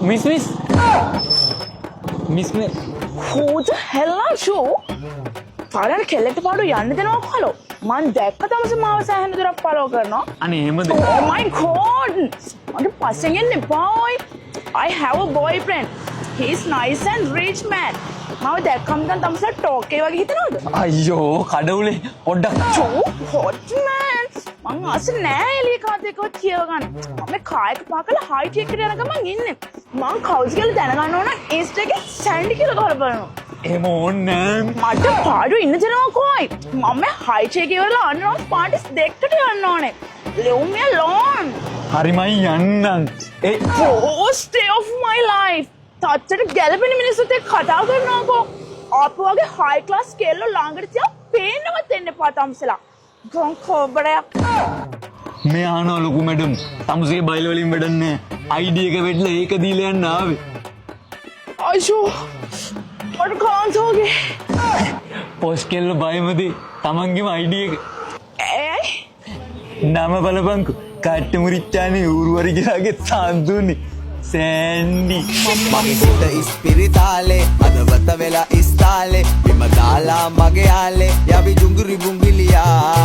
Miss Who the hell are you? පාරට කෙල්ලෙක්ට පාඩු යන්න දෙනවා කොහලෝ. මං දැක්ක තමස මාව සෑහෙන දුරක් follow කරනවා. අනේ එහෙමද? Oh my god! මට පස්සෙන් එන්න එපා ඔයි. I have a boyfriend. He's nice and rich man. මාව දැක්කම දැන් තමසට ටෝක් එක වගේ හිතනවද? අයියෝ කඩවුලේ පොඩ්ඩක්. Joe, hot man. මං ආස නෑ එළිය කාත් එක්කවත් කියව ගන්න. මම කායක පාකල හයිට් එකට යන ගමන් ඉන්නේ. මං කවුස් කියලා දැනගන්න ඕන ඉන්ස්ටා එකේ සැන්ඩි කියලා ගහලා බලනවා. එහෙම ඕනේ නෑ. මට පාඩු ඉන්න දෙනවා කොයි. මම හයිට් එකේ ඉවරලා අන්නෝස් පාටිස් දෙකට යන්න ඕනේ. Leave me alone. හරිමයි යන්නම්. A Worst day of my life. තාත්තට ගැලපෙන මිනිස්සුත් එක්ක කතා කරනවාකෝ. ආපු වගේ high class කෙල්ලෝ ළඟට තියා පේන්නවත් එන්න එපා තම්සලා. ගොන් කොබරයක්. මේ ආනෝ ලොකු මැඩම් තමුසේ බයිල් වලින් වැඩක් නෑ. ID එක වෙట్లా ඒක දීලා යන්න ආවේ. අයියෝ. මට කාන්තෝගේ. පොස් කෙල්ල බයමදි තමන්ගේම ID එක. ඇයි? නම බලපංකෝ. කට්ට මුරිච්චානේ ඌරුවරි ගියාගේ සාන්දුනේ. සෑන්ඩි මගේ සිත ඉස්පිරිතාලේ අදවත වෙලා ඉස්තාලේ බිම දාලා මගේ යාලේ යවි ජුංගුරි බුංගිලියා